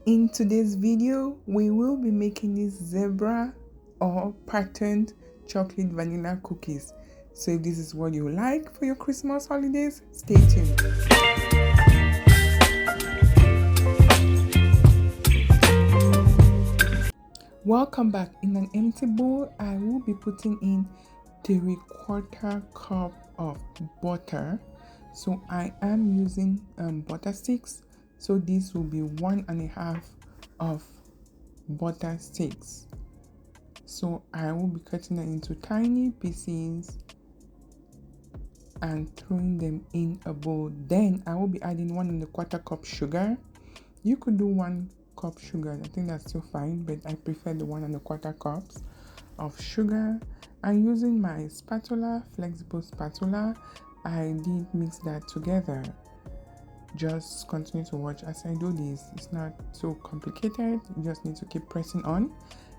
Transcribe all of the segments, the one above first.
In today's video, we will be making this zebra or patterned chocolate vanilla cookies. So if this is what you like for your Christmas holidays, stay tuned. Welcome back. In an empty bowl, I will be putting in 3/4 cup of butter. So I am using butter sticks. So this will be 1.5 of butter sticks. So I will be cutting them into tiny pieces and throwing them in a bowl. Then I will be adding 1.25 cup sugar. You could do 1 cup sugar. I think that's still fine, but I prefer the 1.25 cups of sugar. And using my spatula, flexible spatula, I did mix that together. Just continue to watch as I do this. It's not so complicated. You just need to keep pressing on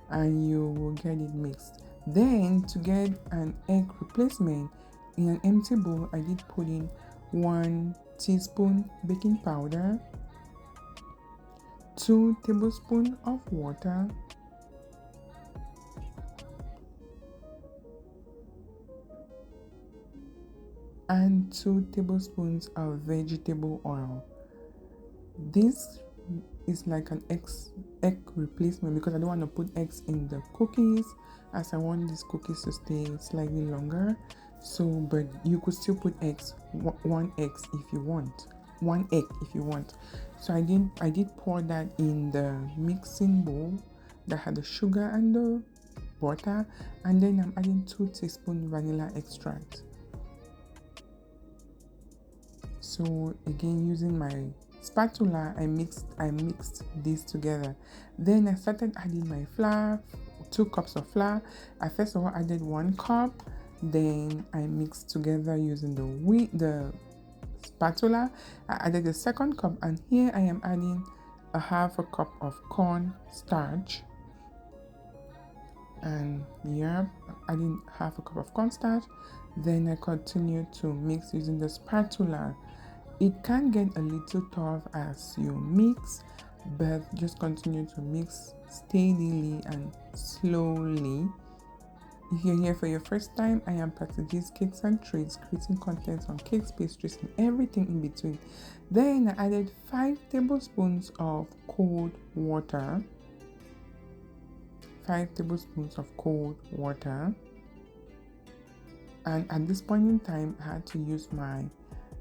and you will get it mixed. Then to get an egg replacement, in an empty bowl I did put in 1 teaspoon baking powder, 2 tablespoons of water, and 2 tablespoons of vegetable oil. This is like an egg replacement because I don't want to put eggs in the cookies, as I want these cookies to stay slightly longer. So, but you could still put eggs, 1 egg if you want, 1 egg if you want. So I did pour that in the mixing bowl that had the sugar and the butter, and then I'm adding 2 teaspoons vanilla extract. So again, using my spatula, I mixed this together. Then I started adding my flour, 2 cups of flour. I first of all added 1 cup, then I mixed together using the spatula. I added the 2nd cup, and here I am adding 1/2 cup of corn starch. And yeah, adding 1/2 cup of cornstarch. Then I continue to mix using the spatula. It can get a little tough as you mix, but just continue to mix steadily and slowly. If you're here for your first time, I am Patagi's Cakes and Treats, creating content on cakes, pastries, and everything in between. Then I added 5 tablespoons of cold water. 5 tablespoons of cold water. And at this point in time, I had to use my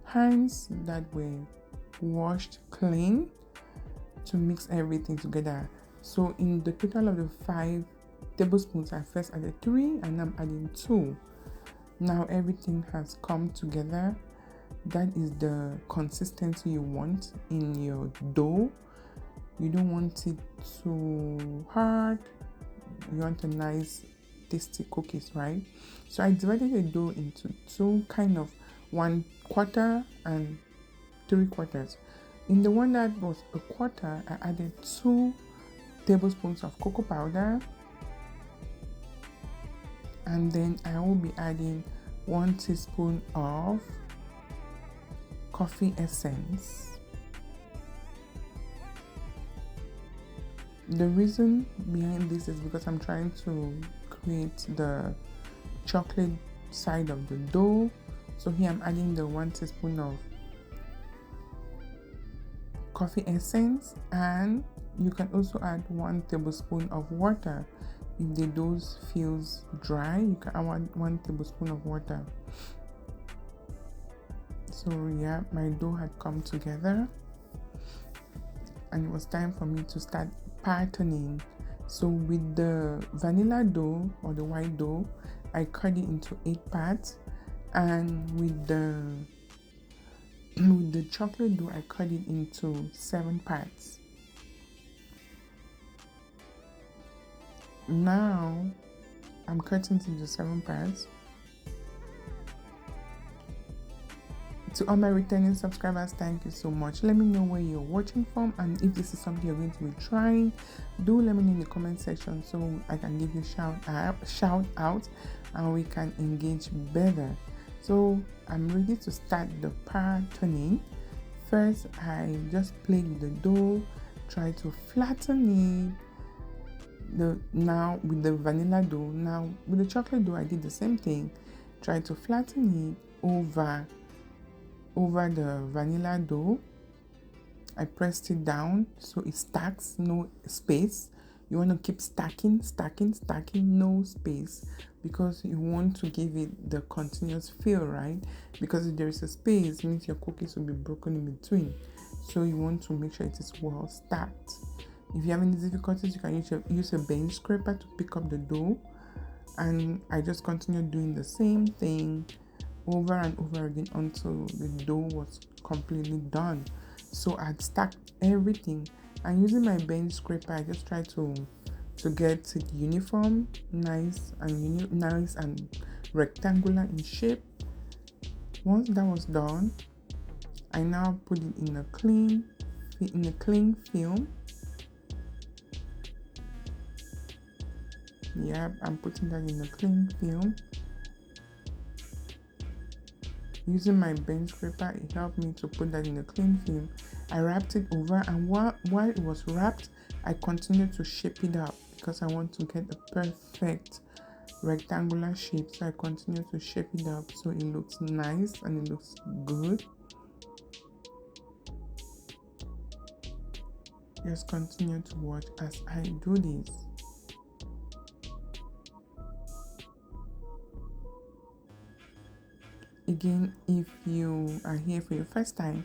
hands that were washed clean to mix everything together. So in the total of the 5 tablespoons, I first added 3 and I'm adding 2. Now everything has come together. That is the consistency you want in your dough. You don't want it too hard. You want a nice tasty cookies, right? So I divided the dough into 2 kind of 1/4 and 3/4. In the one that was 1/4, I added 2 tablespoons of cocoa powder, and then I will be adding 1 teaspoon of coffee essence. The reason behind this is because I'm trying to create the chocolate side of the dough. So here I'm adding the 1 teaspoon of coffee essence, and you can also add 1 tablespoon of water. If the dough feels dry, you can add 1 tablespoon of water. So yeah, my dough had come together and it was time for me to start patterning. So with the vanilla dough or the white dough, I cut it into 8 parts, and with the chocolate dough, I cut it into 7 parts. Now I'm cutting it into 7 parts. To all my returning subscribers, thank you so much. Let me know where you're watching from, and if this is something you're going to be trying, do let me know in the comment section so I can give you shout out and we can engage better. So I'm ready to start the patterning. First, I just played with the dough try to flatten it. Now with the vanilla dough, now with the chocolate dough, I did the same thing. Try to flatten it over the vanilla dough. I pressed it down so it stacks, no space. You want to keep stacking, no space, because you want to give it the continuous feel, right? Because if there is a space, it means your cookies will be broken in between. So you want to make sure it is well stacked. If you have any difficulties, you can use a bench scraper to pick up the dough. And I just continued doing the same thing over and over again until the dough was completely done. So I'd stacked everything, and using my bench scraper, I just tried to get it uniform, nice and rectangular in shape. Once that was done, I now put it in a clean film. Yep, I'm putting that in a clean film. Using my bench scraper, it helped me to put that in a clean film. I wrapped it over, and while it was wrapped, I continued to shape it up because I want to get a perfect rectangular shape. So I continue to shape it up so it looks nice and it looks good. Just continue to watch as I do this. Again, if you are here for your first time,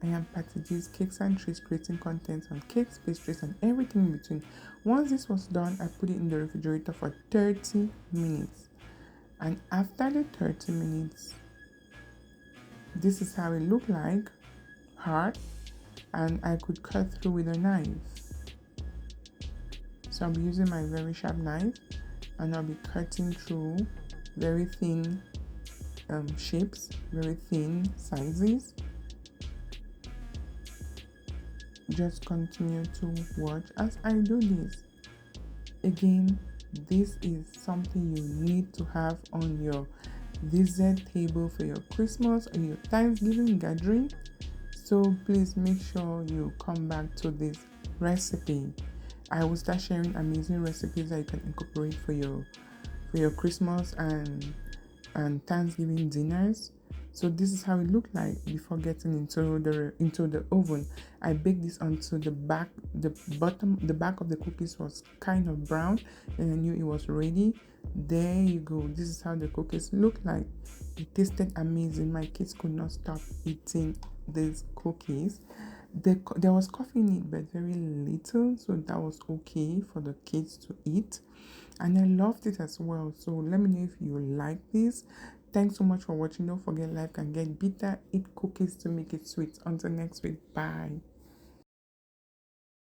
I am Patty G's Cakes and Treats, creating content on cakes, pastries, and everything in between. Once this was done, I put it in the refrigerator for 30 minutes. And after the 30 minutes, this is how it looked like, hard, and I could cut through with a knife. So I'll be using my very sharp knife, and I'll be cutting through very thin shapes, very thin sizes. Just continue to watch as I do this. Again, this is something you need to have on your dessert table for your Christmas or your Thanksgiving gathering. So please make sure you come back to this recipe. I will start sharing amazing recipes that you can incorporate for your Christmas and Thanksgiving dinners. So this is how it looked like before getting into the oven. I baked this until the back of the cookies was kind of brown, and I knew it was ready. There you go. This is how the cookies look like. It tasted amazing. My kids could not stop eating these cookies. There was coffee in it, but very little, so that was okay for the kids to eat. And I loved it as well. So let me know if you like this. Thanks so much for watching. Don't forget, life can get bitter. Eat cookies to make it sweet. Until next week, bye.